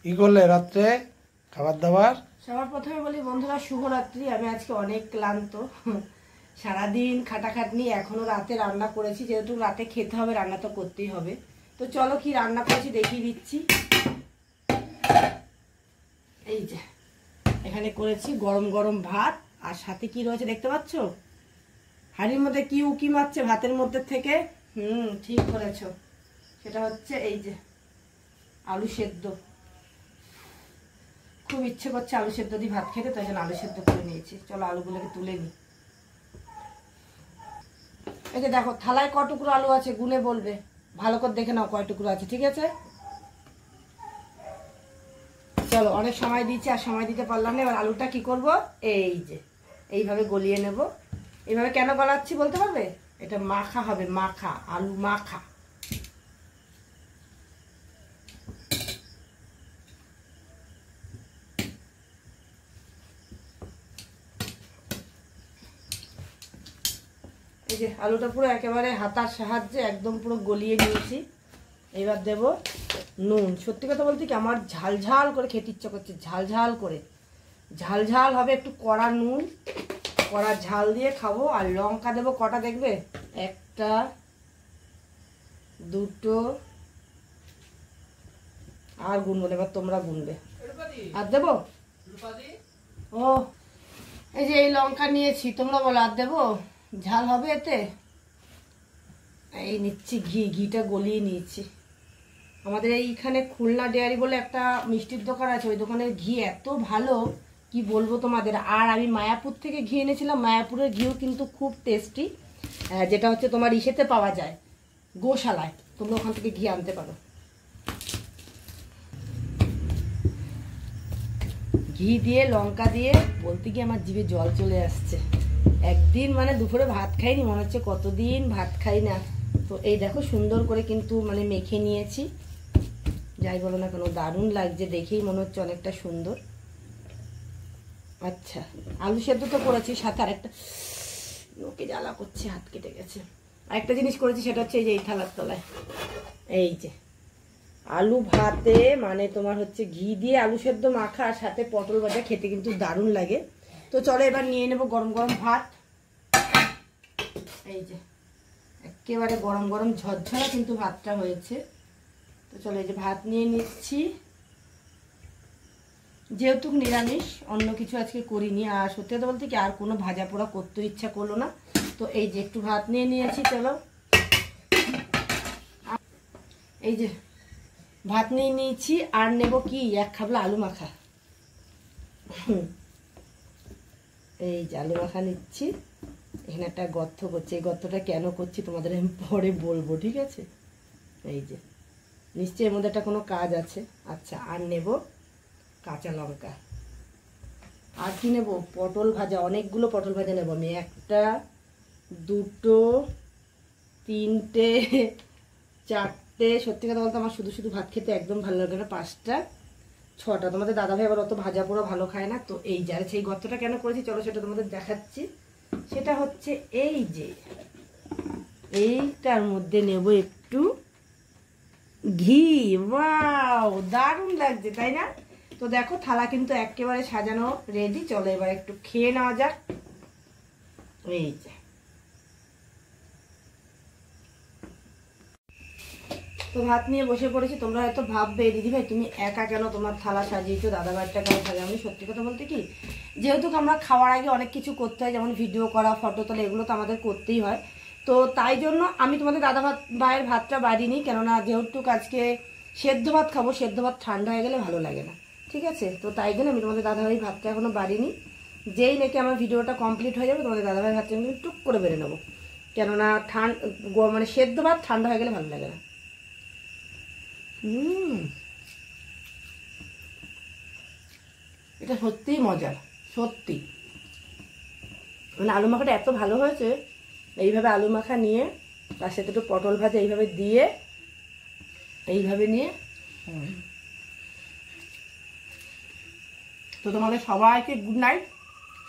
কি করলে রাত্রে খাবার দাবার? সবার প্রথমে বলি বন্ধুরা শুভরাত্রি। আমি আজকে অনেক ক্লান্ত, সারাদিন খাটাখাটনি, এখনো রাতে রান্না করেছি, যেহেতু রাতে খেতে হবে রান্না তো করতেই হবে। তো চলো কি রান্না করেছি দেখিয়ে দিচ্ছি। এই যে এখানে করেছি গরম গরম ভাত, আর সাথে কি রয়েছে দেখতে পাচ্ছ, হাঁড়ির মধ্যে কি উকি মারছে ভাতের মধ্যে থেকে। ঠিক করেছো, সেটা হচ্ছে এই যে আলু সেদ্ধ। খুব ইচ্ছে করছে আলু সেদ্ধ দিয়ে ভাত খেতে, তাই জন্য আলু সেদ্ধ করে নিয়েছি। চলো আলুগুলোকে তুলে নিই। এই যে দেখো থালায় ক টুকরো আলু আছে গুনে বলবে, ভালো করে দেখে নাও কয় টুকরো আছে, ঠিক আছে? চলো অনেক সময় দিচ্ছি আর সময় দিতে পারলাম না। এবার আলুটা কি করব, এই যে এইভাবে গলিয়ে নেব। এইভাবে কেন গলাচ্ছি বলতে পারবে? এটা মাখা হবে, মাখা, আলু মাখা। এই যে আলুটা পুরো একেবারে হাতার সাহায্যে একদম পুরো গলিয়ে নিয়েছি। এবার দেব নুন। সত্যি কথা বলতে কি আমার ঝাল ঝাল করে খেতে ইচ্ছা করছে, ঝাল ঝাল করে, ঝাল ঝাল হবে, একটু কড়া নুন, কড়া ঝাল দিয়ে খাবো। আর লঙ্কা দেবো কটা দেখবে, একটা, দুটো, আর গুনবো না, এবার তোমরা গুনবে। আর দেবো? ও এই যে এই লঙ্কা নিয়েছি, তোমরা বলো আর দেবো? ঝাল হবে এতে? এই নিচ্ছি ঘি, ঘিটা গলিয়ে নিয়েছি। আমাদের এইখানে খুলনা ডেয়ারি বলে একটা মিষ্টির দোকান আছে, ওই দোকানের ঘি এত ভালো কি বলবো তোমাদের। আর আমি মায়াপুর থেকে ঘি এনেছিলাম, মায়াপুরের ঘিও কিন্তু খুব টেস্টি, যেটা হচ্ছে তোমার ইসেতে পাওয়া যায়, গোশালায়, তোমরা ওখান থেকে ঘি আনতে পারো। ঘি দিয়ে লঙ্কা দিয়ে বলতে গিয়ে আমার জিভে জল চলে আসছে। একদিন মানে দুপুরে ভাত খাইনি, মনে হচ্ছে কতদিন ভাত খাই না। তো এই দেখো সুন্দর করে কিন্তু মানে মেখে নিয়েছি। যাই বলো না কেন দারুণ লাগছে, দেখেই মনে হচ্ছে অনেকটা সুন্দর। আচ্ছা আলু সেদ্ধ তো করেছি, সাথে আরেকটা, লোকে জ্বালা করছে, হাত কেটে গেছে। আরেকটা জিনিস করেছি, সেটা হচ্ছে এই যে এই থালার তলায়, এই যে আলু ভাতে মানে তোমার হচ্ছে ঘি দিয়ে আলু সেদ্ধ মাখা আর সাথে পটল ভাজা, খেতে কিন্তু দারুণ লাগে। তো চলো এবার নিয়ে নেবো গরম গরম ভাত। এই যে একেবারে গরম গরম ঝরঝরা কিন্তু ভাতটা হয়েছে। তো চলো এই যে ভাত নিয়ে নিচ্ছি, যেহেতু নিরামিষ, অন্য কিছু আজকে করিনি। আর সত্যি কথা বলতে কি আর কোনো ভাজা পোড়া করতে ইচ্ছা করলো না। তো এই যে একটু ভাত নিয়ে নিয়েছি। চলো এই যে ভাত নিয়ে নিয়েছি, আর নেব কি এক খাবলা আলু মাখা। এই যে আলু মাখা নিচ্ছি, এখানে একটা গর্ত করছি, এই গর্তটা কেন করছি তোমাদের আমি পরে বলবো, ঠিক আছে? এই যে নিশ্চয়ই এর মধ্যে একটা কোনো কাজ আছে। আচ্ছা আর নেব কাঁচা লঙ্কা, আর কি নেব, পটল ভাজা, অনেকগুলো পটল ভাজা নেব আমি। একটা, দুটো, তিনটে, চারটে, সত্যি কথা বলতে আমার শুধু শুধু ভাত খেতে একদম ভালো লাগে না, পাঁচটা, ছটা। তোমাদের দাদাভাই আবার অত ভাজা পোড়া ভালো খায় না। তো এই যে আর সেই গর্তটা কেন করেছি চলো সেটা তোমাদের দেখাচ্ছি। সেটা হচ্ছে এই যে এইটার মধ্যে নেব একটু ঘি। ওয়াও দারুণ লাগছে তাই না? তো দেখো থালা কিন্তু একেবারে সাজানো রেডি। চলো এবার একটু খেয়ে নেওয়া যাক। এই যে তো ভাত নিয়ে বসে পড়েছি। তোমরা হয়তো ভাববে দিদি ভাই তুমি একা কেন তোমার থালা সাজিয়েছো, দাদা ভাইটা কেন সাজাওনি? সত্যি কথা বলতে কি, যেহেতু আমরা খাওয়ার আগে অনেক কিছু করতে হয়, যেমন ভিডিও করা, ফটো তোলা, এগুলো তো আমাদের করতেই হয়। তো তাই জন্য আমি তোমাদের দাদা ভাইয়ের ভাতটা বাড়িনি, কেননা যেহেতু আজকে সেদ্ধ ভাত খাবো, সেদ্ধ ভাত ঠান্ডা হয়ে গেলে ভালো লাগে না, ঠিক আছে? তো তাই জন্য আমি তোমাদের দাদা ভাইয়ের ভাতটা এখনো বাড়িনি। যেই নাকি আমার ভিডিওটা কমপ্লিট হয়ে যাবে তোমাদের দাদা ভাইয়ের ভাতটা আমি টুক করে বেড়ে নেবো, কেননা মানে সেদ্ধ ভাত ঠান্ডা হয়ে গেলে ভালো লাগে না। এটা সত্যিই মজার, সত্যি মানে আলু মাখাটা এত ভালো হয়েছে। এইভাবে আলু মাখা নিয়ে তার সাথে একটু পটল ভাজা এইভাবে দিয়ে, এইভাবে নিয়ে। তো তোমাদের সবাইকে গুড নাইট,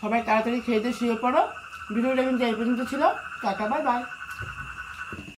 সবাই তাড়াতাড়ি খেয়ে দিয়ে শুয়ে পড়ো। ভিডিওটা কিন্তু এই পর্যন্ত ছিল। Tata, bye bye.